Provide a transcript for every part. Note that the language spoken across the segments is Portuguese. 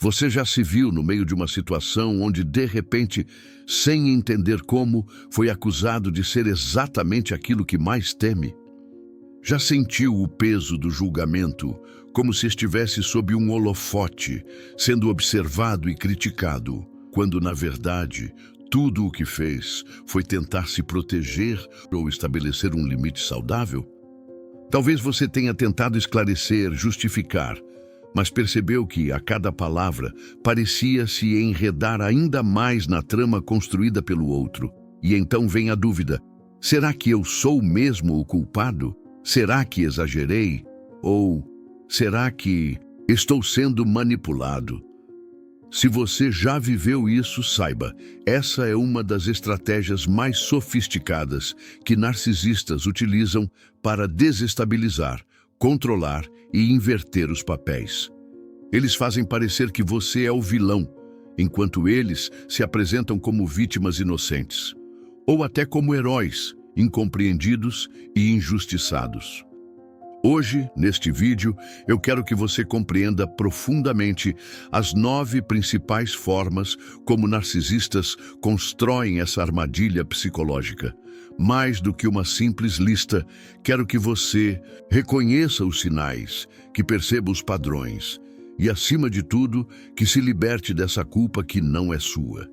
Você já se viu no meio de uma situação onde, de repente, sem entender como, foi acusado de ser exatamente aquilo que mais teme? Já sentiu o peso do julgamento, como se estivesse sob um holofote, sendo observado e criticado, quando, na verdade, tudo o que fez foi tentar se proteger ou estabelecer um limite saudável? Talvez você tenha tentado esclarecer, justificar, mas percebeu que, a cada palavra, parecia se enredar ainda mais na trama construída pelo outro. E então vem a dúvida: será que eu sou mesmo o culpado? Será que exagerei? Ou será que estou sendo manipulado? Se você já viveu isso, saiba, essa é uma das estratégias mais sofisticadas que narcisistas utilizam para desestabilizar, controlar e inverter os papéis. Eles fazem parecer que você é o vilão, enquanto eles se apresentam como vítimas inocentes, ou até como heróis, incompreendidos e injustiçados. Hoje, neste vídeo, eu quero que você compreenda profundamente as 9 principais formas como narcisistas constroem essa armadilha psicológica. Mais do que uma simples lista, quero que você reconheça os sinais, que perceba os padrões e, acima de tudo, que se liberte dessa culpa que não é sua.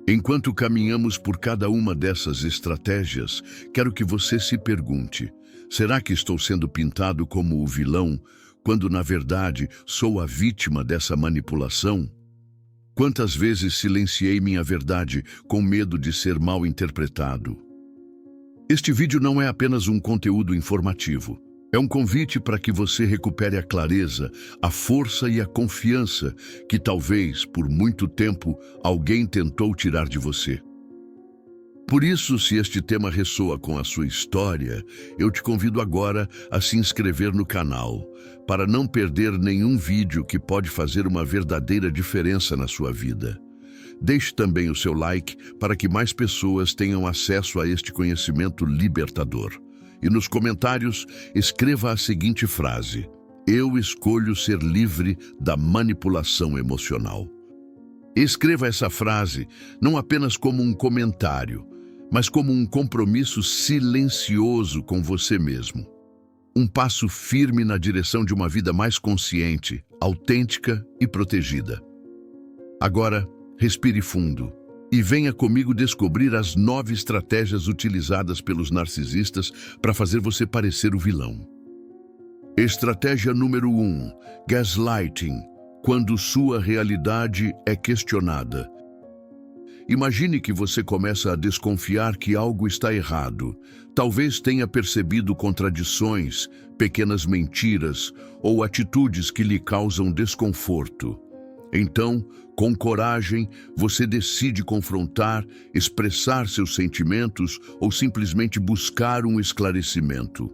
Enquanto caminhamos por cada uma dessas estratégias, quero que você se pergunte: será que estou sendo pintado como o vilão, quando na verdade sou a vítima dessa manipulação? Quantas vezes silenciei minha verdade com medo de ser mal interpretado? Este vídeo não é apenas um conteúdo informativo. É um convite para que você recupere a clareza, a força e a confiança que talvez, por muito tempo, alguém tentou tirar de você. Por isso, se este tema ressoa com a sua história, eu te convido agora a se inscrever no canal, para não perder nenhum vídeo que pode fazer uma verdadeira diferença na sua vida. Deixe também o seu like para que mais pessoas tenham acesso a este conhecimento libertador. E nos comentários, escreva a seguinte frase: eu escolho ser livre da manipulação emocional. Escreva essa frase não apenas como um comentário, mas como um compromisso silencioso com você mesmo. Um passo firme na direção de uma vida mais consciente, autêntica e protegida. Agora, respire fundo e venha comigo descobrir as 9 estratégias utilizadas pelos narcisistas para fazer você parecer o vilão. Estratégia número 1: gaslighting, quando sua realidade é questionada. Imagine que você começa a desconfiar que algo está errado. Talvez tenha percebido contradições, pequenas mentiras ou atitudes que lhe causam desconforto. Então, com coragem, você decide confrontar, expressar seus sentimentos ou simplesmente buscar um esclarecimento.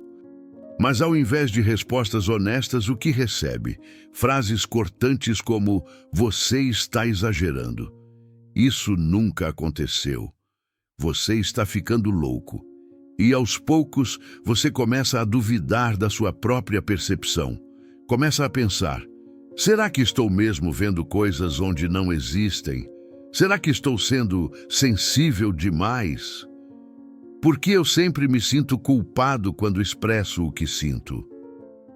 Mas ao invés de respostas honestas, o que recebe? Frases cortantes como: você está exagerando. Isso nunca aconteceu. Você está ficando louco. E aos poucos, você começa a duvidar da sua própria percepção. Começa a pensar: será que estou mesmo vendo coisas onde não existem? Será que estou sendo sensível demais? Por que eu sempre me sinto culpado quando expresso o que sinto?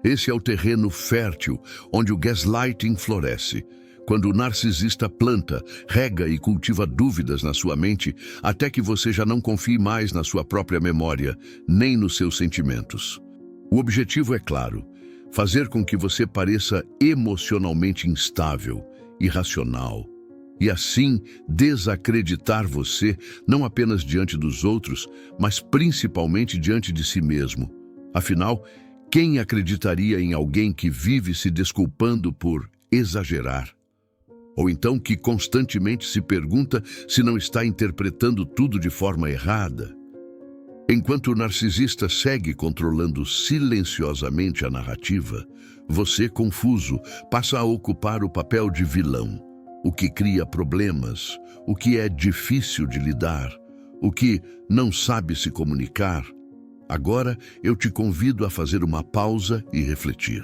Esse é o terreno fértil onde o gaslighting floresce, quando o narcisista planta, rega e cultiva dúvidas na sua mente até que você já não confie mais na sua própria memória, nem nos seus sentimentos. O objetivo é claro: fazer com que você pareça emocionalmente instável, irracional, e assim desacreditar você não apenas diante dos outros, mas principalmente diante de si mesmo. Afinal, quem acreditaria em alguém que vive se desculpando por exagerar? Ou então que constantemente se pergunta se não está interpretando tudo de forma errada? Enquanto o narcisista segue controlando silenciosamente a narrativa, você, confuso, passa a ocupar o papel de vilão, o que cria problemas, o que é difícil de lidar, o que não sabe se comunicar. Agora eu te convido a fazer uma pausa e refletir.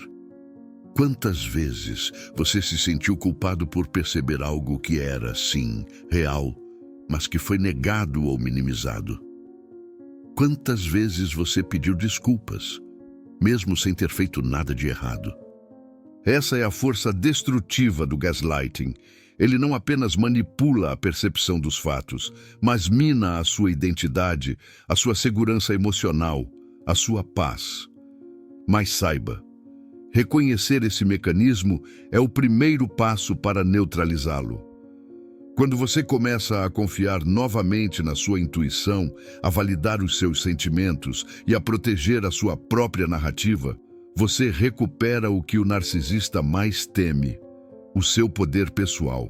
Quantas vezes você se sentiu culpado por perceber algo que era, sim, real, mas que foi negado ou minimizado? Quantas vezes você pediu desculpas, mesmo sem ter feito nada de errado? Essa é a força destrutiva do gaslighting. Ele não apenas manipula a percepção dos fatos, mas mina a sua identidade, a sua segurança emocional, a sua paz. Mas saiba, reconhecer esse mecanismo é o primeiro passo para neutralizá-lo. Quando você começa a confiar novamente na sua intuição, a validar os seus sentimentos e a proteger a sua própria narrativa, você recupera o que o narcisista mais teme: o seu poder pessoal.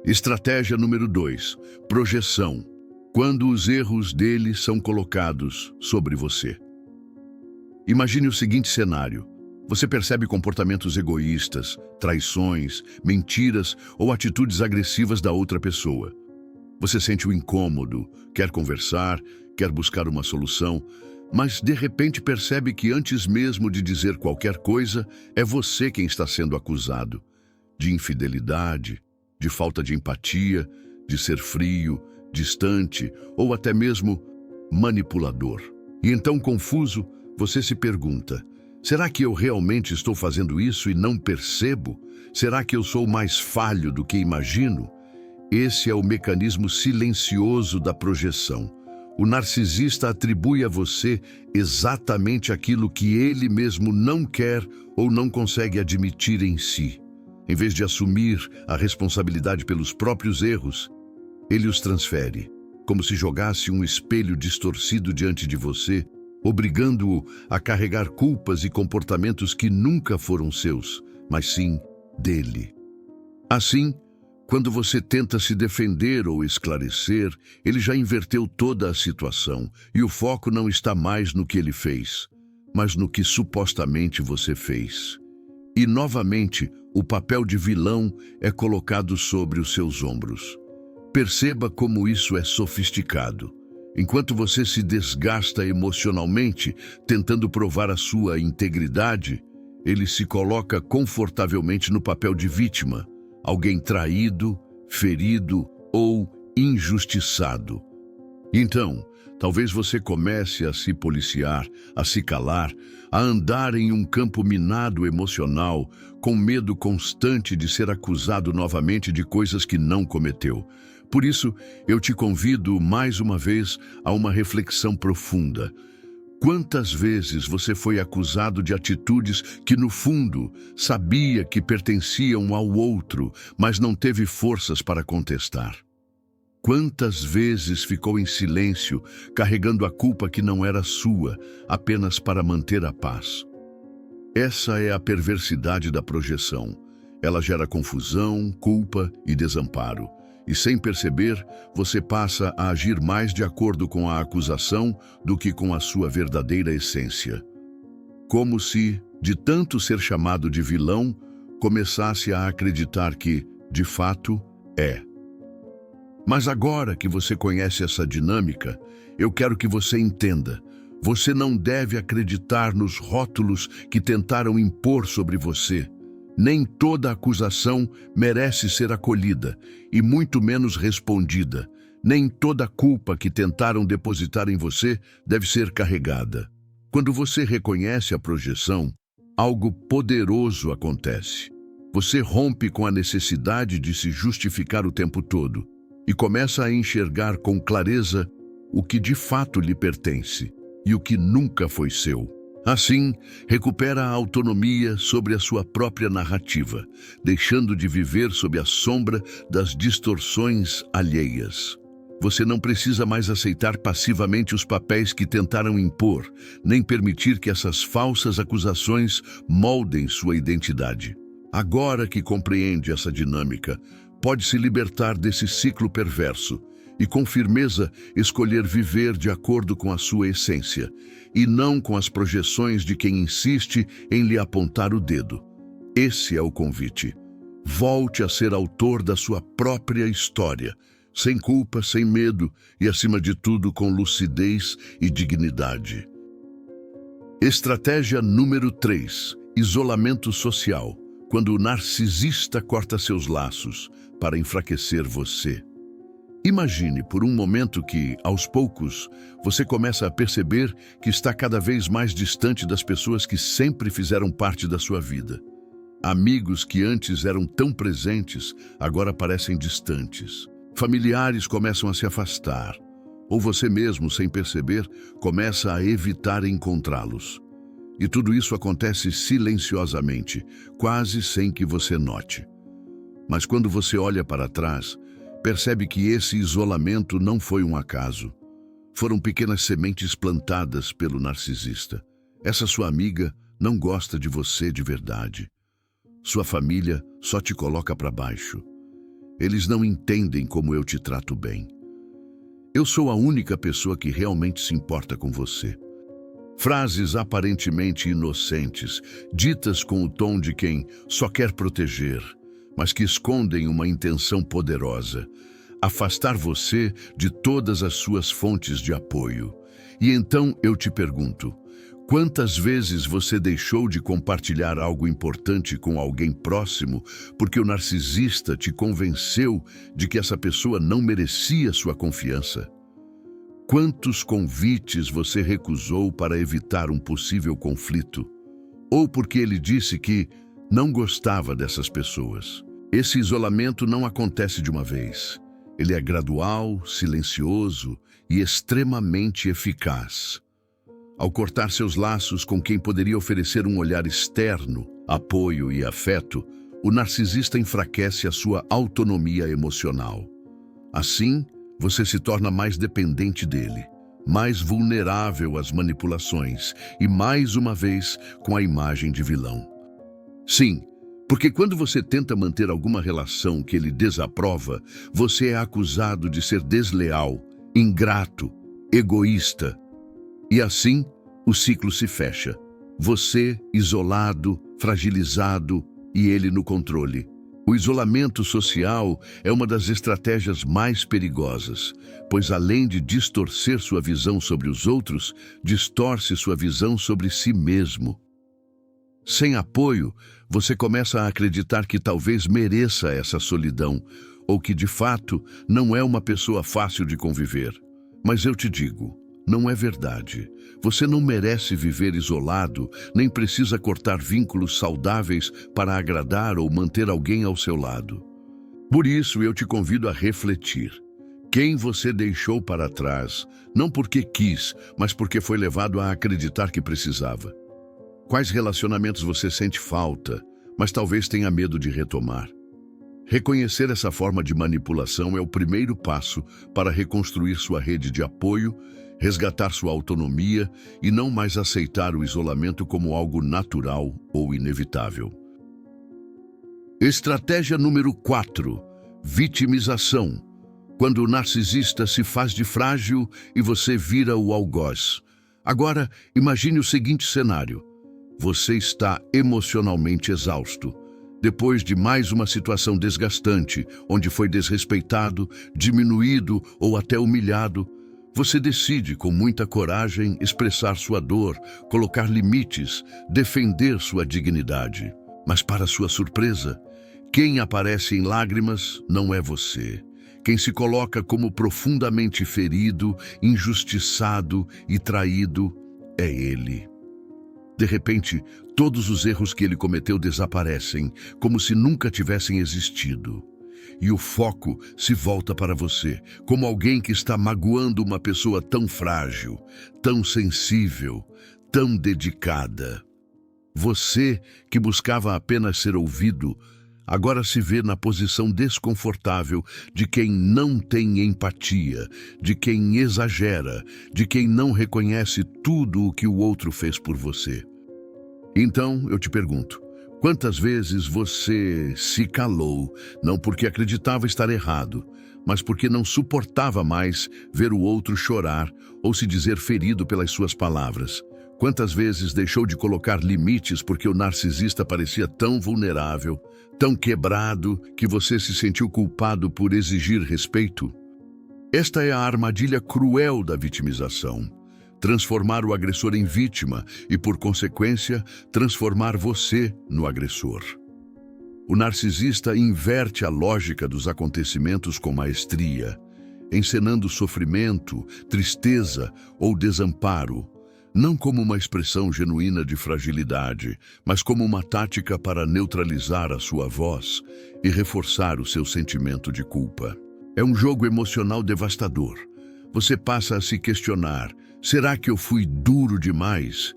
Estratégia número 2. Projeção. Quando os erros dele são colocados sobre você. Imagine o seguinte cenário. Você percebe comportamentos egoístas, traições, mentiras ou atitudes agressivas da outra pessoa. Você sente o incômodo, quer conversar, quer buscar uma solução, mas de repente percebe que antes mesmo de dizer qualquer coisa, é você quem está sendo acusado de infidelidade, de falta de empatia, de ser frio, distante ou até mesmo manipulador. E então, confuso, você se pergunta: será que eu realmente estou fazendo isso e não percebo? Será que eu sou mais falho do que imagino? Esse é o mecanismo silencioso da projeção. O narcisista atribui a você exatamente aquilo que ele mesmo não quer ou não consegue admitir em si. Em vez de assumir a responsabilidade pelos próprios erros, ele os transfere, como se jogasse um espelho distorcido diante de você, obrigando-o a carregar culpas e comportamentos que nunca foram seus, mas sim dele. Assim, quando você tenta se defender ou esclarecer, ele já inverteu toda a situação e o foco não está mais no que ele fez, mas no que supostamente você fez. E, novamente, o papel de vilão é colocado sobre os seus ombros. Perceba como isso é sofisticado. Enquanto você se desgasta emocionalmente, tentando provar a sua integridade, ele se coloca confortavelmente no papel de vítima, alguém traído, ferido ou injustiçado. Então, talvez você comece a se policiar, a se calar, a andar em um campo minado emocional, com medo constante de ser acusado novamente de coisas que não cometeu. Por isso, eu te convido mais uma vez a uma reflexão profunda. Quantas vezes você foi acusado de atitudes que, no fundo, sabia que pertenciam ao outro, mas não teve forças para contestar? Quantas vezes ficou em silêncio, carregando a culpa que não era sua, apenas para manter a paz? Essa é a perversidade da projeção. Ela gera confusão, culpa e desamparo. E sem perceber, você passa a agir mais de acordo com a acusação do que com a sua verdadeira essência. Como se, de tanto ser chamado de vilão, começasse a acreditar que, de fato, é. Mas agora que você conhece essa dinâmica, eu quero que você entenda. Você não deve acreditar nos rótulos que tentaram impor sobre você. Nem toda acusação merece ser acolhida, e muito menos respondida. Nem toda culpa que tentaram depositar em você deve ser carregada. Quando você reconhece a projeção, algo poderoso acontece. Você rompe com a necessidade de se justificar o tempo todo e começa a enxergar com clareza o que de fato lhe pertence e o que nunca foi seu. Assim, recupera a autonomia sobre a sua própria narrativa, deixando de viver sob a sombra das distorções alheias. Você não precisa mais aceitar passivamente os papéis que tentaram impor, nem permitir que essas falsas acusações moldem sua identidade. Agora que compreende essa dinâmica, pode se libertar desse ciclo perverso e, com firmeza, escolher viver de acordo com a sua essência, e não com as projeções de quem insiste em lhe apontar o dedo. Esse é o convite. Volte a ser autor da sua própria história, sem culpa, sem medo e, acima de tudo, com lucidez e dignidade. Estratégia número 3. Isolamento social, quando o narcisista corta seus laços para enfraquecer você. Imagine por um momento que, aos poucos, você começa a perceber que está cada vez mais distante das pessoas que sempre fizeram parte da sua vida. Amigos que antes eram tão presentes, agora parecem distantes. Familiares começam a se afastar, ou você mesmo, sem perceber, começa a evitar encontrá-los. E tudo isso acontece silenciosamente, quase sem que você note. Mas quando você olha para trás, percebe que esse isolamento não foi um acaso. Foram pequenas sementes plantadas pelo narcisista. Essa sua amiga não gosta de você de verdade. Sua família só te coloca para baixo. Eles não entendem como eu te trato bem. Eu sou a única pessoa que realmente se importa com você. Frases aparentemente inocentes, ditas com o tom de quem só quer proteger, mas que escondem uma intenção poderosa: afastar você de todas as suas fontes de apoio. E então eu te pergunto, quantas vezes você deixou de compartilhar algo importante com alguém próximo porque o narcisista te convenceu de que essa pessoa não merecia sua confiança? Quantos convites você recusou para evitar um possível conflito? Ou porque ele disse que não gostava dessas pessoas? Esse isolamento não acontece de uma vez. Ele é gradual, silencioso e extremamente eficaz. Ao cortar seus laços com quem poderia oferecer um olhar externo, apoio e afeto, o narcisista enfraquece a sua autonomia emocional. Assim, você se torna mais dependente dele, mais vulnerável às manipulações e, mais uma vez, com a imagem de vilão. Sim, porque quando você tenta manter alguma relação que ele desaprova, você é acusado de ser desleal, ingrato, egoísta. E assim, o ciclo se fecha. Você isolado, fragilizado e ele no controle. O isolamento social é uma das estratégias mais perigosas, pois além de distorcer sua visão sobre os outros, distorce sua visão sobre si mesmo. Sem apoio, você começa a acreditar que talvez mereça essa solidão, ou que de fato não é uma pessoa fácil de conviver. Mas eu te digo, não é verdade. Você não merece viver isolado, nem precisa cortar vínculos saudáveis para agradar ou manter alguém ao seu lado. Por isso eu te convido a refletir. Quem você deixou para trás, não porque quis, mas porque foi levado a acreditar que precisava? Quais relacionamentos você sente falta, mas talvez tenha medo de retomar? Reconhecer essa forma de manipulação é o primeiro passo para reconstruir sua rede de apoio, resgatar sua autonomia e não mais aceitar o isolamento como algo natural ou inevitável. Estratégia número 4. Vitimização. Quando o narcisista se faz de frágil e você vira o algoz. Agora, imagine o seguinte cenário. Você está emocionalmente exausto. Depois de mais uma situação desgastante, onde foi desrespeitado, diminuído ou até humilhado, você decide com muita coragem expressar sua dor, colocar limites, defender sua dignidade. Mas para sua surpresa, quem aparece em lágrimas não é você. Quem se coloca como profundamente ferido, injustiçado e traído é ele. De repente, todos os erros que ele cometeu desaparecem, como se nunca tivessem existido. E o foco se volta para você, como alguém que está magoando uma pessoa tão frágil, tão sensível, tão dedicada. Você, que buscava apenas ser ouvido, agora se vê na posição desconfortável de quem não tem empatia, de quem exagera, de quem não reconhece tudo o que o outro fez por você. Então, eu te pergunto, quantas vezes você se calou, não porque acreditava estar errado, mas porque não suportava mais ver o outro chorar ou se dizer ferido pelas suas palavras? Quantas vezes deixou de colocar limites porque o narcisista parecia tão vulnerável, tão quebrado, que você se sentiu culpado por exigir respeito? Esta é a armadilha cruel da vitimização. transformar o agressor em vítima e, por consequência, transformar você no agressor. O narcisista inverte a lógica dos acontecimentos com maestria, encenando sofrimento, tristeza ou desamparo, não como uma expressão genuína de fragilidade, mas como uma tática para neutralizar a sua voz e reforçar o seu sentimento de culpa. É um jogo emocional devastador. Você passa a se questionar: será que eu fui duro demais?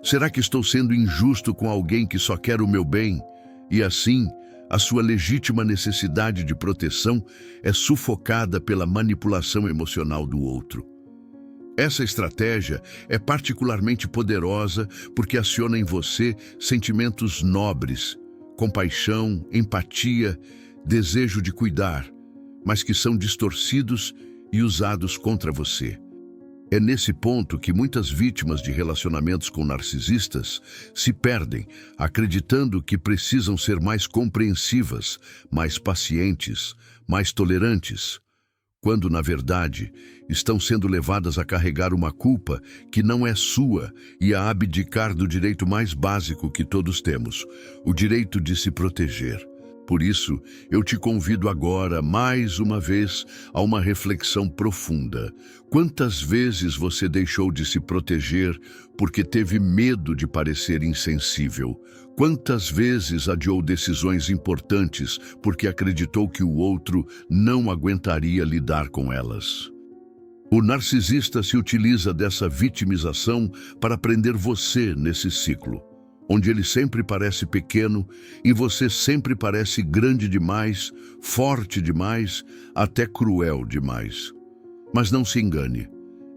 Será que estou sendo injusto com alguém que só quer o meu bem? E assim, a sua legítima necessidade de proteção é sufocada pela manipulação emocional do outro. Essa estratégia é particularmente poderosa porque aciona em você sentimentos nobres, compaixão, empatia, desejo de cuidar, mas que são distorcidos e usados contra você. É nesse ponto que muitas vítimas de relacionamentos com narcisistas se perdem, acreditando que precisam ser mais compreensivas, mais pacientes, mais tolerantes, quando, na verdade, estão sendo levadas a carregar uma culpa que não é sua e a abdicar do direito mais básico que todos temos, o direito de se proteger. Por isso, eu te convido agora, mais uma vez, a uma reflexão profunda. Quantas vezes você deixou de se proteger porque teve medo de parecer insensível? Quantas vezes adiou decisões importantes porque acreditou que o outro não aguentaria lidar com elas? O narcisista se utiliza dessa vitimização para prender você nesse ciclo, onde ele sempre parece pequeno e você sempre parece grande demais, forte demais, até cruel demais. Mas não se engane,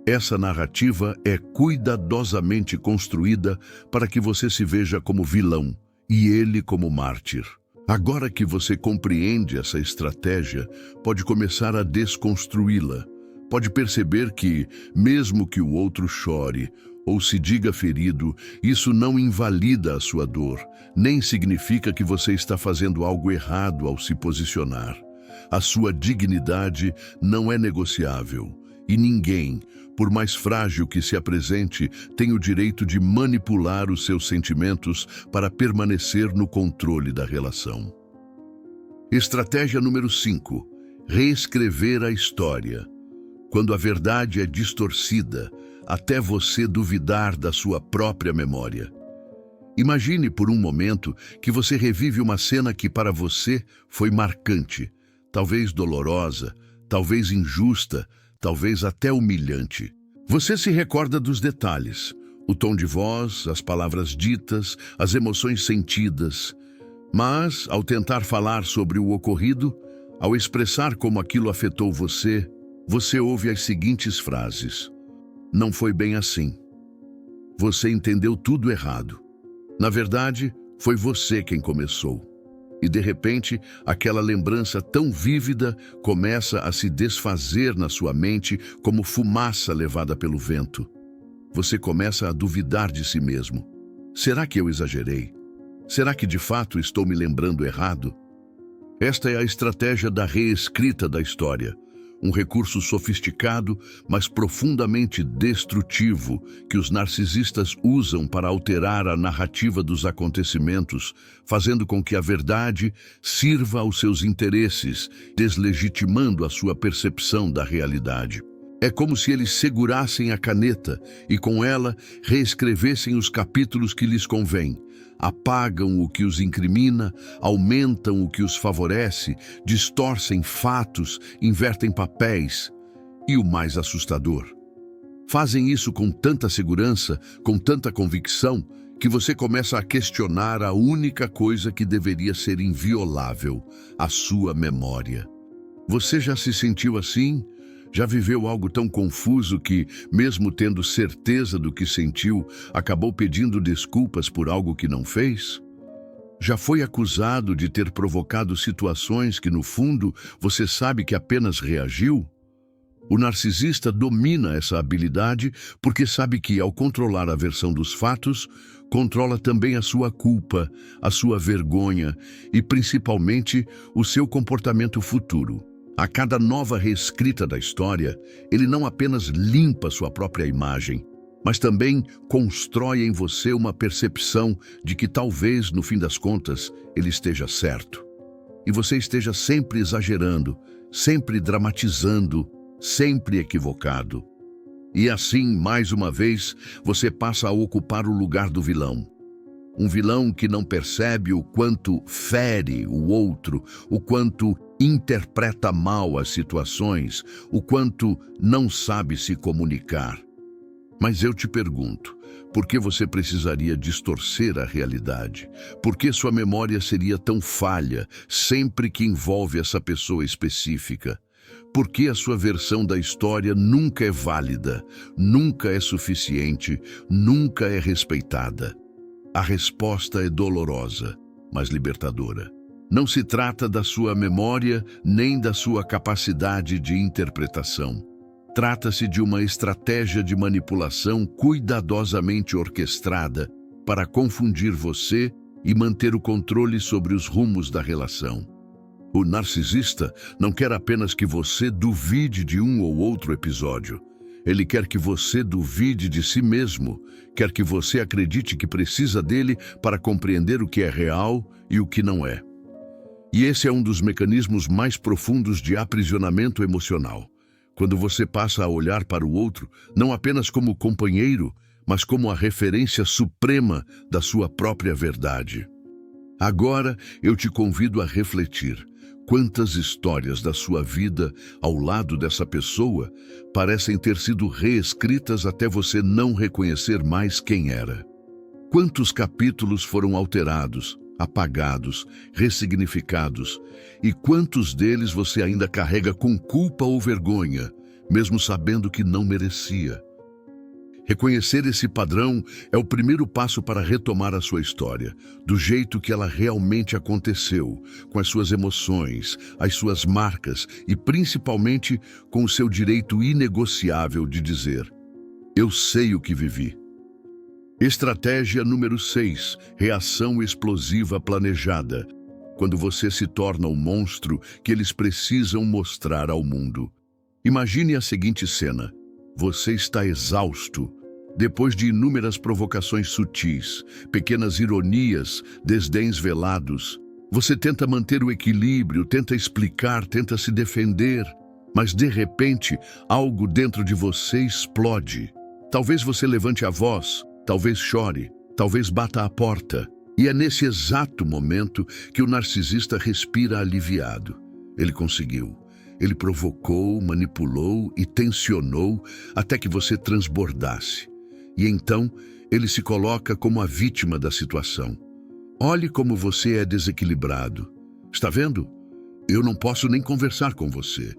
essa narrativa é cuidadosamente construída para que você se veja como vilão e ele como mártir. Agora que você compreende essa estratégia, pode começar a desconstruí-la. Pode perceber que, mesmo que o outro chore ou se diga ferido, isso não invalida a sua dor, nem significa que você está fazendo algo errado ao se posicionar. A sua dignidade não é negociável, e ninguém, por mais frágil que se apresente, tem o direito de manipular os seus sentimentos para permanecer no controle da relação. Estratégia número 5. Reescrever a história. Quando a verdade é distorcida, até você duvidar da sua própria memória. Imagine por um momento que você revive uma cena que para você foi marcante, talvez dolorosa, talvez injusta, talvez até humilhante. Você se recorda dos detalhes, o tom de voz, as palavras ditas, as emoções sentidas. Mas, ao tentar falar sobre o ocorrido, ao expressar como aquilo afetou você, você ouve as seguintes frases: não foi bem assim. Você entendeu tudo errado. Na verdade, foi você quem começou. E de repente, aquela lembrança tão vívida começa a se desfazer na sua mente como fumaça levada pelo vento. Você começa a duvidar de si mesmo. Será que eu exagerei? Será que de fato estou me lembrando errado? Esta é a estratégia da reescrita da história. Um recurso sofisticado, mas profundamente destrutivo, que os narcisistas usam para alterar a narrativa dos acontecimentos, fazendo com que a verdade sirva aos seus interesses, deslegitimando a sua percepção da realidade. É como se eles segurassem a caneta e, com ela, reescrevessem os capítulos que lhes convém. Apagam o que os incrimina, aumentam o que os favorece, distorcem fatos, invertem papéis. E o mais assustador: fazem isso com tanta segurança, com tanta convicção, que você começa a questionar a única coisa que deveria ser inviolável, a sua memória. Você já se sentiu assim? Já viveu algo tão confuso que, mesmo tendo certeza do que sentiu, acabou pedindo desculpas por algo que não fez? Já foi acusado de ter provocado situações que, no fundo, você sabe que apenas reagiu? O narcisista domina essa habilidade porque sabe que, ao controlar a versão dos fatos, controla também a sua culpa, a sua vergonha e, principalmente, o seu comportamento futuro. A cada nova reescrita da história, ele não apenas limpa sua própria imagem, mas também constrói em você uma percepção de que talvez, no fim das contas, ele esteja certo. E você esteja sempre exagerando, sempre dramatizando, sempre equivocado. E assim, mais uma vez, você passa a ocupar o lugar do vilão. Um vilão que não percebe o quanto fere o outro, o quanto interpreta mal as situações, o quanto não sabe se comunicar. Mas eu te pergunto, por que você precisaria distorcer a realidade? Por que sua memória seria tão falha sempre que envolve essa pessoa específica? Por que a sua versão da história nunca é válida, nunca é suficiente, nunca é respeitada? A resposta é dolorosa, mas libertadora. Não se trata da sua memória nem da sua capacidade de interpretação. Trata-se de uma estratégia de manipulação cuidadosamente orquestrada para confundir você e manter o controle sobre os rumos da relação. O narcisista não quer apenas que você duvide de um ou outro episódio. Ele quer que você duvide de si mesmo, quer que você acredite que precisa dele para compreender o que é real e o que não é. E esse é um dos mecanismos mais profundos de aprisionamento emocional. Quando você passa a olhar para o outro, não apenas como companheiro, mas como a referência suprema da sua própria verdade. Agora eu te convido a refletir. Quantas histórias da sua vida ao lado dessa pessoa parecem ter sido reescritas até você não reconhecer mais quem era? Quantos capítulos foram alterados, apagados, ressignificados, e quantos deles você ainda carrega com culpa ou vergonha, mesmo sabendo que não merecia? Reconhecer esse padrão é o primeiro passo para retomar a sua história, do jeito que ela realmente aconteceu, com as suas emoções, as suas marcas e principalmente com o seu direito inegociável de dizer: eu sei o que vivi. Estratégia número 6, reação explosiva planejada. Quando você se torna o monstro que eles precisam mostrar ao mundo. Imagine a seguinte cena. Você está exausto, depois de inúmeras provocações sutis, pequenas ironias, desdéns velados. Você tenta manter o equilíbrio, tenta explicar, tenta se defender, mas de repente algo dentro de você explode. Talvez você levante a voz, talvez chore, talvez bata a porta. E é nesse exato momento que o narcisista respira aliviado. Ele conseguiu. Ele provocou, manipulou e tensionou até que você transbordasse. E então, ele se coloca como a vítima da situação. Olhe como você é desequilibrado. Está vendo? Eu não posso nem conversar com você.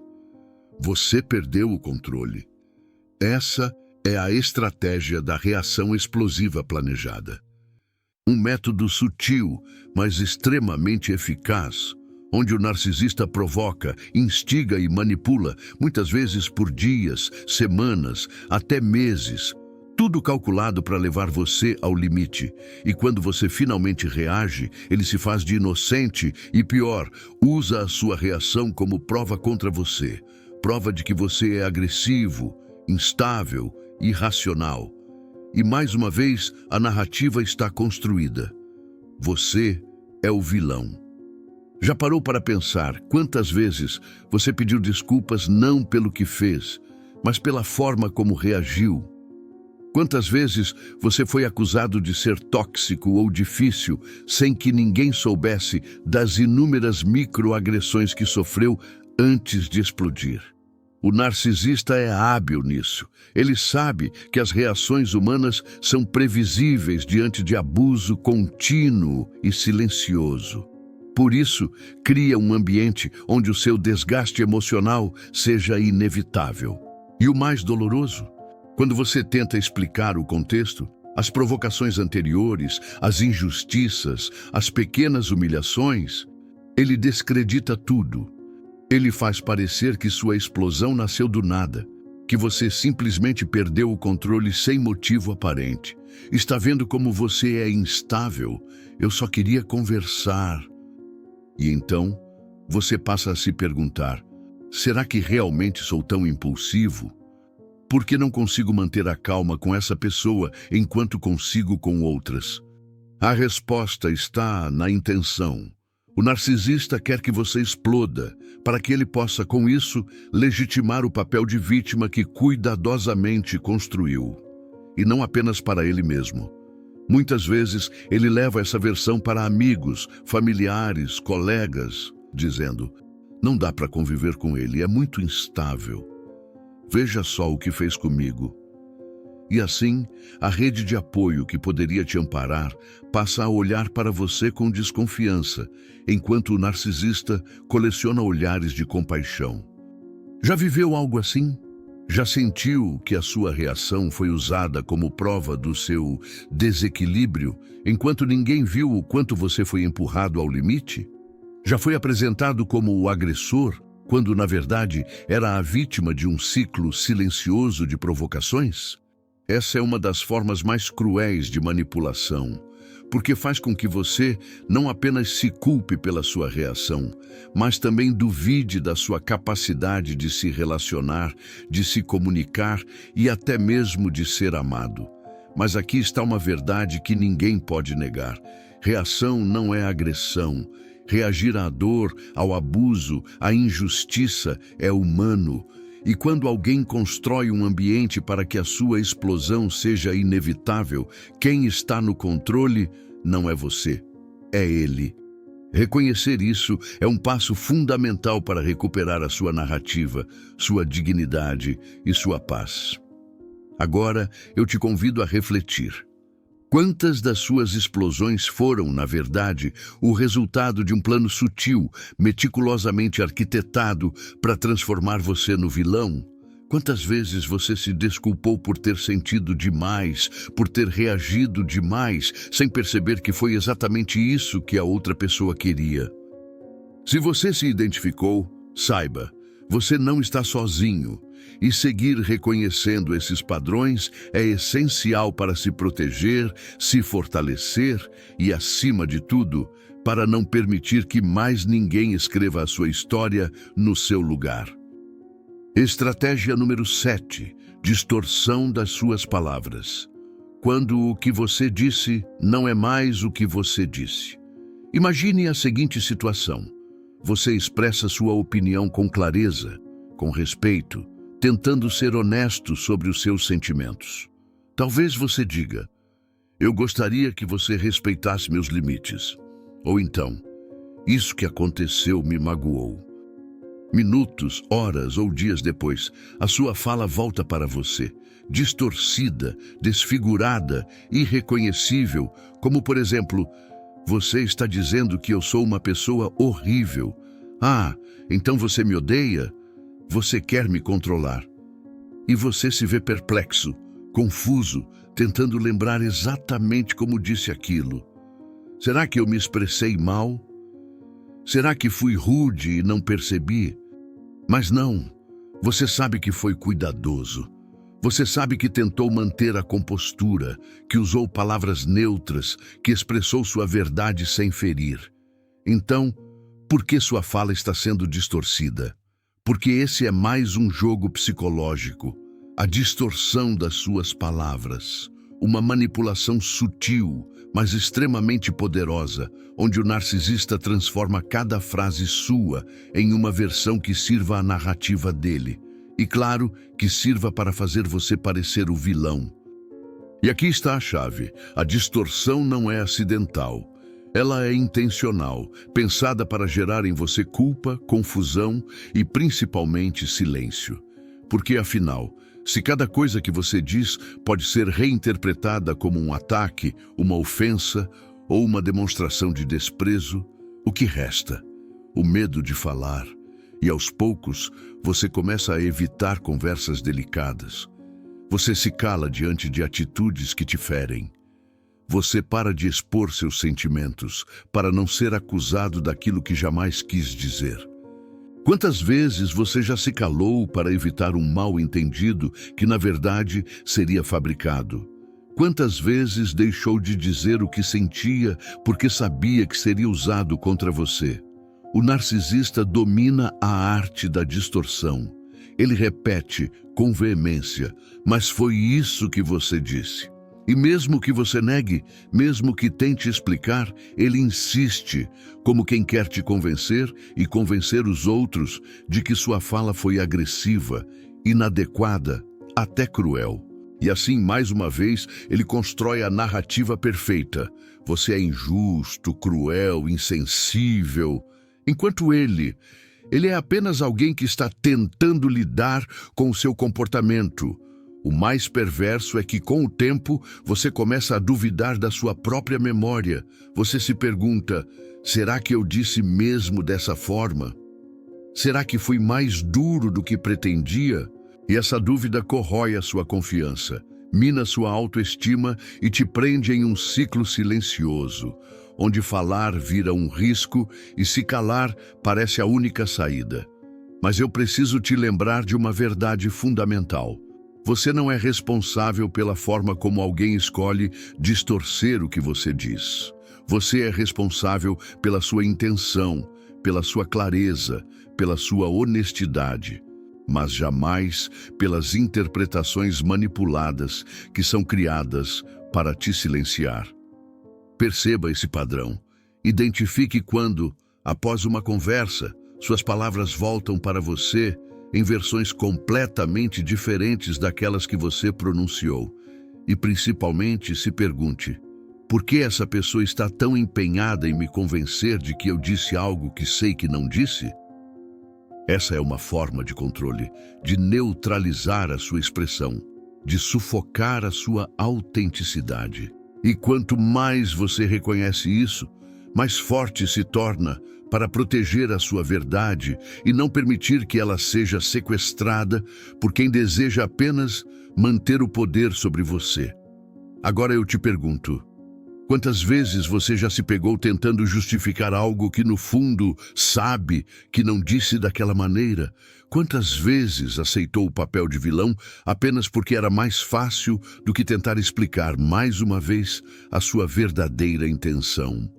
Você perdeu o controle. Essa é a estratégia da reação explosiva planejada. Um método sutil, mas extremamente eficaz, onde o narcisista provoca, instiga e manipula, muitas vezes por dias, semanas, até meses, tudo calculado para levar você ao limite. E quando você finalmente reage, ele se faz de inocente e, pior, usa a sua reação como prova contra você. Prova de que você é agressivo, instável, irracional. E mais uma vez, a narrativa está construída. Você é o vilão. Já parou para pensar quantas vezes você pediu desculpas não pelo que fez, mas pela forma como reagiu? Quantas vezes você foi acusado de ser tóxico ou difícil sem que ninguém soubesse das inúmeras microagressões que sofreu antes de explodir? O narcisista é hábil nisso. Ele sabe que as reações humanas são previsíveis diante de abuso contínuo e silencioso. Por isso, cria um ambiente onde o seu desgaste emocional seja inevitável. E o mais doloroso, quando você tenta explicar o contexto, as provocações anteriores, as injustiças, as pequenas humilhações, ele descredita tudo. Ele faz parecer que sua explosão nasceu do nada, que você simplesmente perdeu o controle sem motivo aparente. Está vendo como você é instável? Eu só queria conversar. E então, você passa a se perguntar, será que realmente sou tão impulsivo? Por que não consigo manter a calma com essa pessoa enquanto consigo com outras? A resposta está na intenção. O narcisista quer que você exploda, para que ele possa, com isso, legitimar o papel de vítima que cuidadosamente construiu. E não apenas para ele mesmo. Muitas vezes, ele leva essa versão para amigos, familiares, colegas, dizendo: não dá para conviver com ele, é muito instável. Veja só o que fez comigo. E assim, a rede de apoio que poderia te amparar passa a olhar para você com desconfiança, enquanto o narcisista coleciona olhares de compaixão. Já viveu algo assim? Já sentiu que a sua reação foi usada como prova do seu desequilíbrio, enquanto ninguém viu o quanto você foi empurrado ao limite? Já foi apresentado como o agressor, quando na verdade era a vítima de um ciclo silencioso de provocações? Essa é uma das formas mais cruéis de manipulação, porque faz com que você não apenas se culpe pela sua reação, mas também duvide da sua capacidade de se relacionar, de se comunicar e até mesmo de ser amado. Mas aqui está uma verdade que ninguém pode negar. Reação não é agressão. Reagir à dor, ao abuso, à injustiça é humano. E quando alguém constrói um ambiente para que a sua explosão seja inevitável, quem está no controle não é você, é ele. Reconhecer isso é um passo fundamental para recuperar a sua narrativa, sua dignidade e sua paz. Agora, eu te convido a refletir. Quantas das suas explosões foram, na verdade, o resultado de um plano sutil, meticulosamente arquitetado para transformar você no vilão? Quantas vezes você se desculpou por ter sentido demais, por ter reagido demais, sem perceber que foi exatamente isso que a outra pessoa queria? Se você se identificou, saiba, você não está sozinho. E seguir reconhecendo esses padrões é essencial para se proteger, se fortalecer e, acima de tudo, para não permitir que mais ninguém escreva a sua história no seu lugar. Estratégia número 7. Distorção das suas palavras. Quando o que você disse não é mais o que você disse. Imagine a seguinte situação. Você expressa sua opinião com clareza, com respeito, tentando ser honesto sobre os seus sentimentos. Talvez você diga: eu gostaria que você respeitasse meus limites. Ou então: isso que aconteceu me magoou. Minutos, horas ou dias depois, a sua fala volta para você, distorcida, desfigurada, irreconhecível, como por exemplo: você está dizendo que eu sou uma pessoa horrível. Ah, então você me odeia? Você quer me controlar. E você se vê perplexo, confuso, tentando lembrar exatamente como disse aquilo. Será que eu me expressei mal? Será que fui rude e não percebi? Mas não, você sabe que foi cuidadoso. Você sabe que tentou manter a compostura, que usou palavras neutras, que expressou sua verdade sem ferir. Então, por que sua fala está sendo distorcida? Porque esse é mais um jogo psicológico, a distorção das suas palavras, uma manipulação sutil, mas extremamente poderosa, onde o narcisista transforma cada frase sua em uma versão que sirva à narrativa dele, e claro, que sirva para fazer você parecer o vilão. E aqui está a chave: a distorção não é acidental. Ela é intencional, pensada para gerar em você culpa, confusão e principalmente silêncio. Porque afinal, se cada coisa que você diz pode ser reinterpretada como um ataque, uma ofensa ou uma demonstração de desprezo, o que resta? O medo de falar. E aos poucos, você começa a evitar conversas delicadas. Você se cala diante de atitudes que te ferem. Você para de expor seus sentimentos para não ser acusado daquilo que jamais quis dizer. Quantas vezes você já se calou para evitar um mal-entendido que, na verdade, seria fabricado? Quantas vezes deixou de dizer o que sentia porque sabia que seria usado contra você? O narcisista domina a arte da distorção, Ele repete com veemência: mas foi isso que você disse. E mesmo que você negue, mesmo que tente explicar, ele insiste, como quem quer te convencer e convencer os outros de que sua fala foi agressiva, inadequada, até cruel. E assim, mais uma vez, ele constrói a narrativa perfeita. Você é injusto, cruel, insensível. Enquanto ele é apenas alguém que está tentando lidar com o seu comportamento. O mais perverso é que, com o tempo, você começa a duvidar da sua própria memória. Você se pergunta: será que eu disse mesmo dessa forma? Será que fui mais duro do que pretendia? E essa dúvida corrói a sua confiança, mina sua autoestima e te prende em um ciclo silencioso, onde falar vira um risco e se calar parece a única saída. Mas eu preciso te lembrar de uma verdade fundamental. Você não é responsável pela forma como alguém escolhe distorcer o que você diz. Você é responsável pela sua intenção, pela sua clareza, pela sua honestidade, mas jamais pelas interpretações manipuladas que são criadas para te silenciar. Perceba esse padrão. Identifique quando, após uma conversa, suas palavras voltam para você em versões completamente diferentes daquelas que você pronunciou. E principalmente se pergunte: por que essa pessoa está tão empenhada em me convencer de que eu disse algo que sei que não disse? Essa é uma forma de controle, de neutralizar a sua expressão, de sufocar a sua autenticidade. E quanto mais você reconhece isso, mais forte se torna para proteger a sua verdade e não permitir que ela seja sequestrada por quem deseja apenas manter o poder sobre você. Agora eu te pergunto: quantas vezes você já se pegou tentando justificar algo que no fundo sabe que não disse daquela maneira? Quantas vezes aceitou o papel de vilão apenas porque era mais fácil do que tentar explicar mais uma vez a sua verdadeira intenção?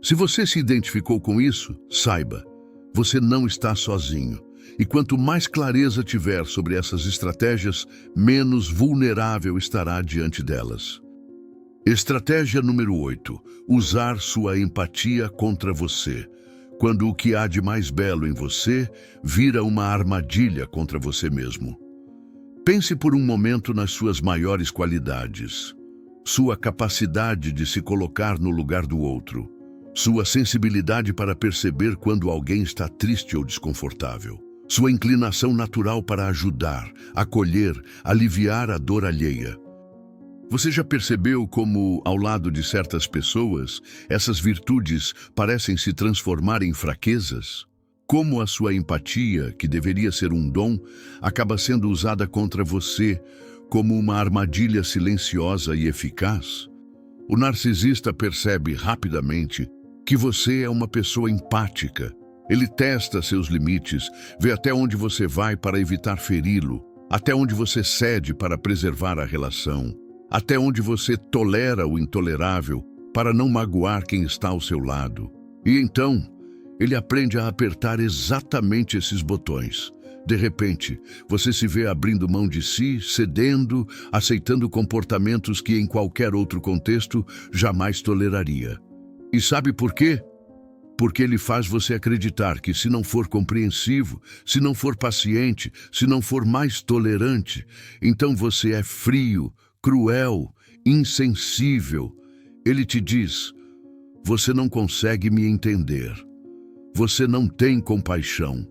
Se você se identificou com isso, saiba, você não está sozinho. E quanto mais clareza tiver sobre essas estratégias, menos vulnerável estará diante delas. Estratégia número 8. Usar sua empatia contra você. Quando o que há de mais belo em você vira uma armadilha contra você mesmo. Pense por um momento nas suas maiores qualidades. Sua capacidade de se colocar no lugar do outro. Sua sensibilidade para perceber quando alguém está triste ou desconfortável. Sua inclinação natural para ajudar, acolher, aliviar a dor alheia. Você já percebeu como, ao lado de certas pessoas, essas virtudes parecem se transformar em fraquezas? Como a sua empatia, que deveria ser um dom, acaba sendo usada contra você como uma armadilha silenciosa e eficaz? O narcisista percebe rapidamente que você é uma pessoa empática. Ele testa seus limites, vê até onde você vai para evitar feri-lo, até onde você cede para preservar a relação, até onde você tolera o intolerável para não magoar quem está ao seu lado. E então, ele aprende a apertar exatamente esses botões. De repente, você se vê abrindo mão de si, cedendo, aceitando comportamentos que em qualquer outro contexto jamais toleraria. E sabe por quê? Porque ele faz você acreditar que se não for compreensivo, se não for paciente, se não for mais tolerante, então você é frio, cruel, insensível. Ele te diz: você não consegue me entender. Você não tem compaixão.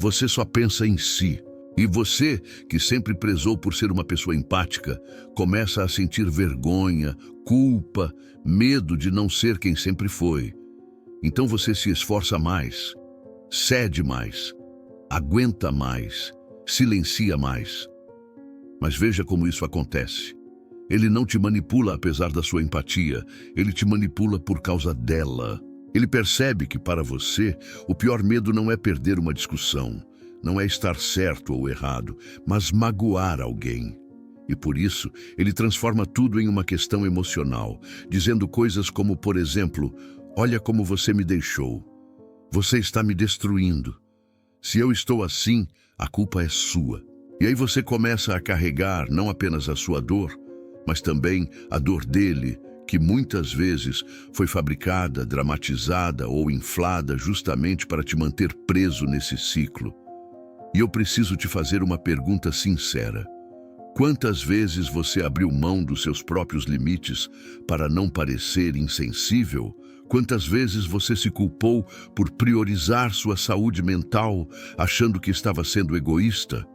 Você só pensa em si. E você, que sempre prezou por ser uma pessoa empática, começa a sentir vergonha, culpa, medo de não ser quem sempre foi. Então você se esforça mais, cede mais, aguenta mais, silencia mais. Mas veja como isso acontece. Ele não te manipula apesar da sua empatia, ele te manipula por causa dela. Ele percebe que para você, o pior medo não é perder uma discussão, não é estar certo ou errado, mas magoar alguém. E por isso, ele transforma tudo em uma questão emocional, dizendo coisas como, por exemplo: olha como você me deixou. Você está me destruindo. Se eu estou assim, a culpa é sua. E aí você começa a carregar não apenas a sua dor, mas também a dor dele, que muitas vezes foi fabricada, dramatizada ou inflada justamente para te manter preso nesse ciclo. E eu preciso te fazer uma pergunta sincera. Quantas vezes você abriu mão dos seus próprios limites para não parecer insensível? Quantas vezes você se culpou por priorizar sua saúde mental, achando que estava sendo egoísta?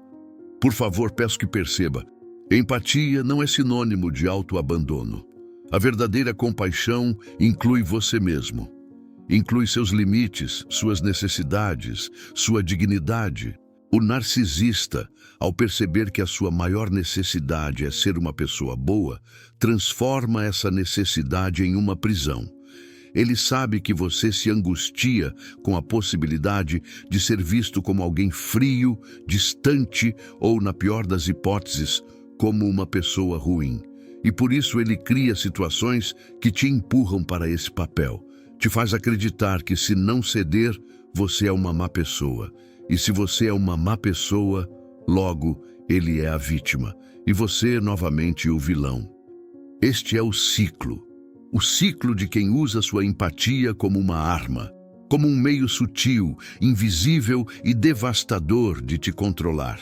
Por favor, peço que perceba, empatia não é sinônimo de autoabandono. A verdadeira compaixão inclui você mesmo. Inclui seus limites, suas necessidades, sua dignidade. O narcisista, ao perceber que a sua maior necessidade é ser uma pessoa boa, transforma essa necessidade em uma prisão. Ele sabe que você se angustia com a possibilidade de ser visto como alguém frio, distante ou, na pior das hipóteses, como uma pessoa ruim. E por isso ele cria situações que te empurram para esse papel. Te faz acreditar que se não ceder, você é uma má pessoa. E se você é uma má pessoa, logo ele é a vítima. E você, novamente, o vilão. Este é o ciclo. O ciclo de quem usa sua empatia como uma arma, como um meio sutil, invisível e devastador de te controlar.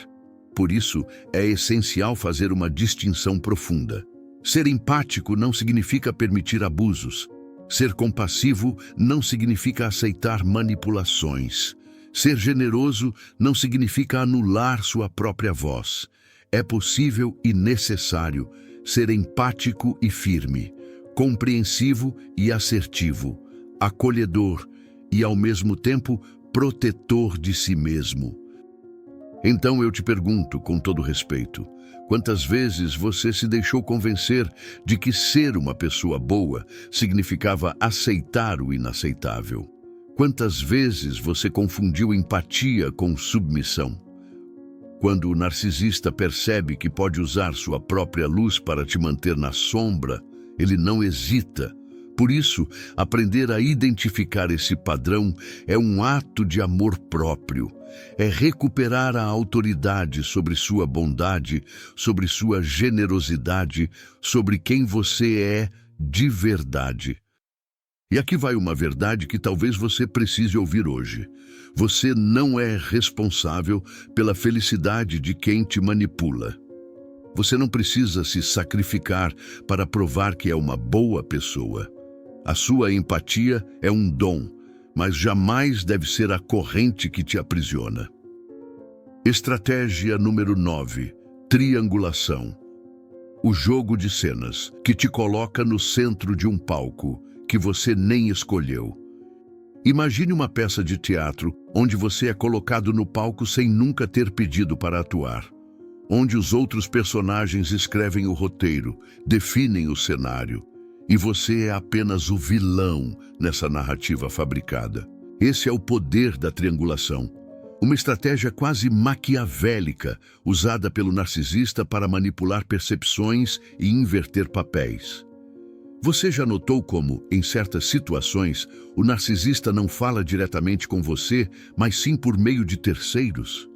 Por isso, é essencial fazer uma distinção profunda. Ser empático não significa permitir abusos. Ser compassivo não significa aceitar manipulações. Ser generoso não significa anular sua própria voz. É possível e necessário ser empático e firme, compreensivo e assertivo, acolhedor e, ao mesmo tempo, protetor de si mesmo. Então eu te pergunto, com todo respeito, quantas vezes você se deixou convencer de que ser uma pessoa boa significava aceitar o inaceitável? Quantas vezes você confundiu empatia com submissão? Quando o narcisista percebe que pode usar sua própria luz para te manter na sombra, ele não hesita. Por isso, aprender a identificar esse padrão é um ato de amor próprio. É recuperar a autoridade sobre sua bondade, sobre sua generosidade, sobre quem você é de verdade. E aqui vai uma verdade que talvez você precise ouvir hoje. Você não é responsável pela felicidade de quem te manipula. Você não precisa se sacrificar para provar que é uma boa pessoa. A sua empatia é um dom, mas jamais deve ser a corrente que te aprisiona. Estratégia número 9. Triangulação. O jogo de cenas, que te coloca no centro de um palco que você nem escolheu. Imagine uma peça de teatro onde você é colocado no palco sem nunca ter pedido para atuar, onde os outros personagens escrevem o roteiro, definem o cenário, e você é apenas o vilão nessa narrativa fabricada. Esse é o poder da triangulação, uma estratégia quase maquiavélica usada pelo narcisista para manipular percepções e inverter papéis. Você já notou como, em certas situações, o narcisista não fala diretamente com você, mas sim por meio de terceiros?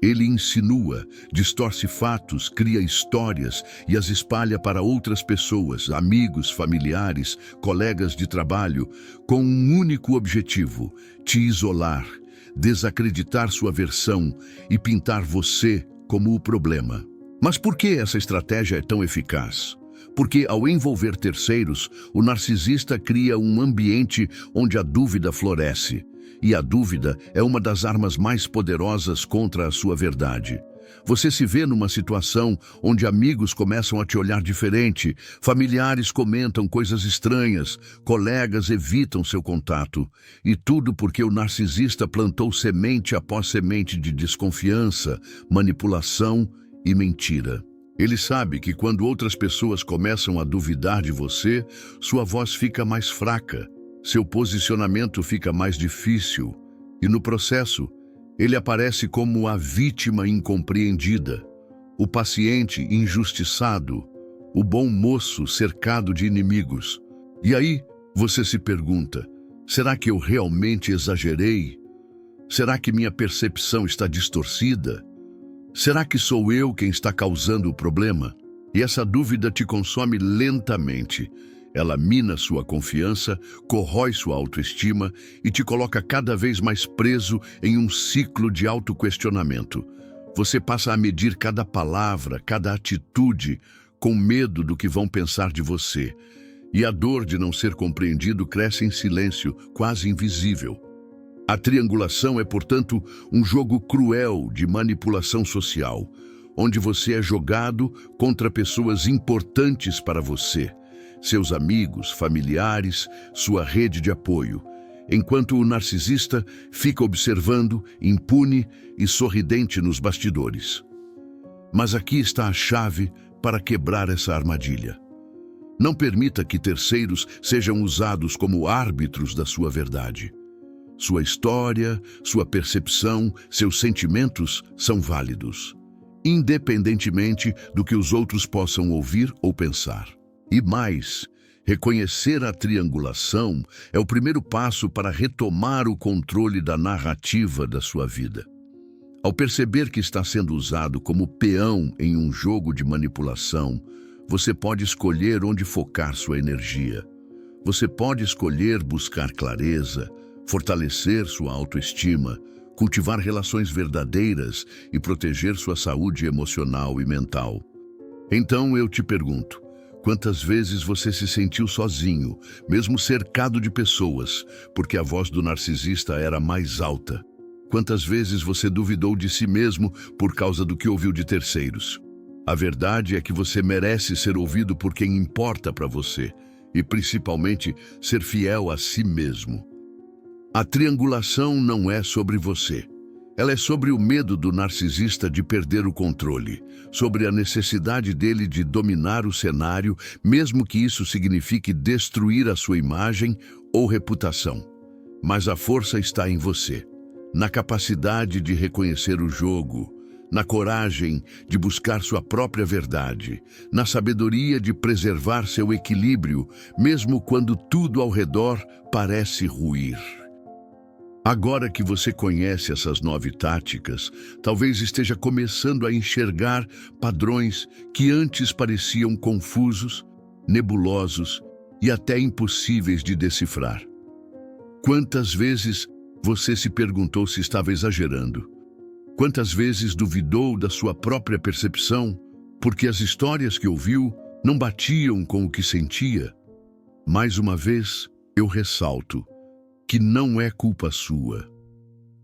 Ele insinua, distorce fatos, cria histórias e as espalha para outras pessoas, amigos, familiares, colegas de trabalho, com um único objetivo: te isolar, desacreditar sua versão e pintar você como o problema. Mas por que essa estratégia é tão eficaz? Porque, ao envolver terceiros, o narcisista cria um ambiente onde a dúvida floresce. E a dúvida é uma das armas mais poderosas contra a sua verdade. Você se vê numa situação onde amigos começam a te olhar diferente, familiares comentam coisas estranhas, colegas evitam seu contato. E tudo porque o narcisista plantou semente após semente de desconfiança, manipulação e mentira. Ele sabe que quando outras pessoas começam a duvidar de você, sua voz fica mais fraca, seu posicionamento fica mais difícil e, no processo, ele aparece como a vítima incompreendida, o paciente injustiçado, o bom moço cercado de inimigos. E aí você se pergunta: será que eu realmente exagerei? Será que minha percepção está distorcida? Será que sou eu quem está causando o problema? E essa dúvida te consome lentamente. Ela mina sua confiança, corrói sua autoestima e te coloca cada vez mais preso em um ciclo de autoquestionamento. Você passa a medir cada palavra, cada atitude, com medo do que vão pensar de você. E a dor de não ser compreendido cresce em silêncio, quase invisível. A triangulação é, portanto, um jogo cruel de manipulação social, onde você é jogado contra pessoas importantes para você, seus amigos, familiares, sua rede de apoio, enquanto o narcisista fica observando, impune e sorridente nos bastidores. Mas aqui está a chave para quebrar essa armadilha. Não permita que terceiros sejam usados como árbitros da sua verdade. Sua história, sua percepção, seus sentimentos são válidos, independentemente do que os outros possam ouvir ou pensar. E mais, reconhecer a triangulação é o primeiro passo para retomar o controle da narrativa da sua vida. Ao perceber que está sendo usado como peão em um jogo de manipulação, você pode escolher onde focar sua energia. Você pode escolher buscar clareza, fortalecer sua autoestima, cultivar relações verdadeiras e proteger sua saúde emocional e mental. Então eu te pergunto, quantas vezes você se sentiu sozinho, mesmo cercado de pessoas, porque a voz do narcisista era mais alta? Quantas vezes você duvidou de si mesmo por causa do que ouviu de terceiros? A verdade é que você merece ser ouvido por quem importa para você e, principalmente, ser fiel a si mesmo. A triangulação não é sobre você. Ela é sobre o medo do narcisista de perder o controle, sobre a necessidade dele de dominar o cenário, mesmo que isso signifique destruir a sua imagem ou reputação. Mas a força está em você, na capacidade de reconhecer o jogo, na coragem de buscar sua própria verdade, na sabedoria de preservar seu equilíbrio, mesmo quando tudo ao redor parece ruir. Agora que você conhece essas 9 táticas, talvez esteja começando a enxergar padrões que antes pareciam confusos, nebulosos e até impossíveis de decifrar. Quantas vezes você se perguntou se estava exagerando? Quantas vezes duvidou da sua própria percepção, porque as histórias que ouviu não batiam com o que sentia? Mais uma vez, eu ressalto que não é culpa sua.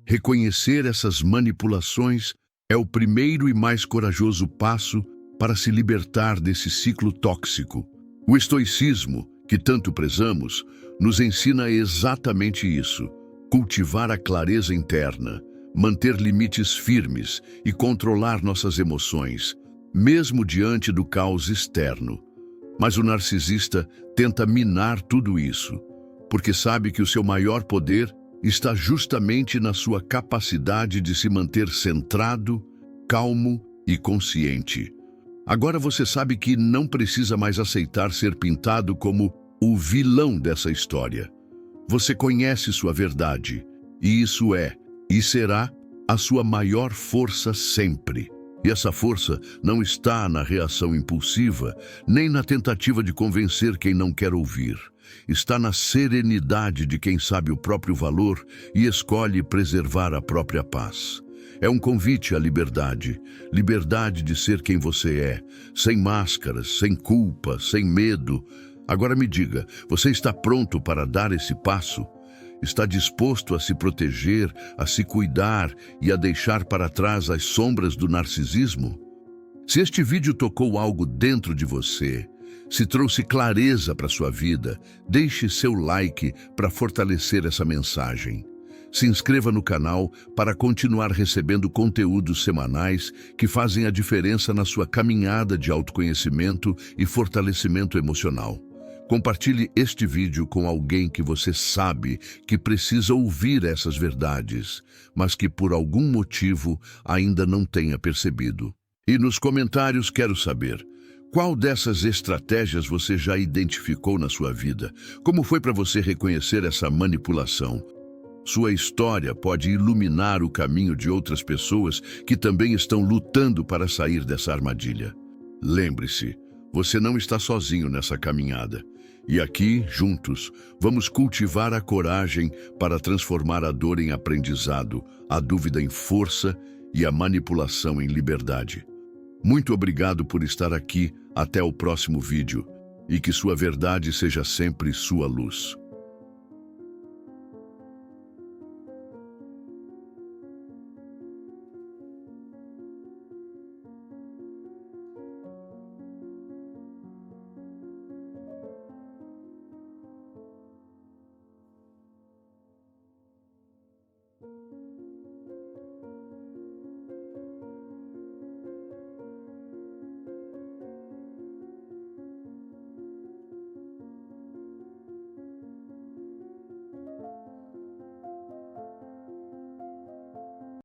Reconhecer essas manipulações é o primeiro e mais corajoso passo para se libertar desse ciclo tóxico. O estoicismo, que tanto prezamos, nos ensina exatamente isso: cultivar a clareza interna, manter limites firmes e controlar nossas emoções, mesmo diante do caos externo. Mas o narcisista tenta minar tudo isso, porque sabe que o seu maior poder está justamente na sua capacidade de se manter centrado, calmo e consciente. Agora você sabe que não precisa mais aceitar ser pintado como o vilão dessa história. Você conhece sua verdade, e isso é, e será, a sua maior força sempre. E essa força não está na reação impulsiva, nem na tentativa de convencer quem não quer ouvir. Está na serenidade de quem sabe o próprio valor e escolhe preservar a própria paz. É um convite à liberdade, liberdade de ser quem você é, sem máscaras, sem culpa, sem medo. Agora me diga, você está pronto para dar esse passo? Está disposto a se proteger, a se cuidar e a deixar para trás as sombras do narcisismo? Se este vídeo tocou algo dentro de você, se trouxe clareza para sua vida, deixe seu like para fortalecer essa mensagem. Se inscreva no canal para continuar recebendo conteúdos semanais que fazem a diferença na sua caminhada de autoconhecimento e fortalecimento emocional. Compartilhe este vídeo com alguém que você sabe que precisa ouvir essas verdades, mas que por algum motivo ainda não tenha percebido. E nos comentários quero saber: qual dessas estratégias você já identificou na sua vida? Como foi para você reconhecer essa manipulação? Sua história pode iluminar o caminho de outras pessoas que também estão lutando para sair dessa armadilha. Lembre-se, você não está sozinho nessa caminhada. E aqui, juntos, vamos cultivar a coragem para transformar a dor em aprendizado, a dúvida em força e a manipulação em liberdade. Muito obrigado por estar aqui. Até o próximo vídeo. E que sua verdade seja sempre sua luz.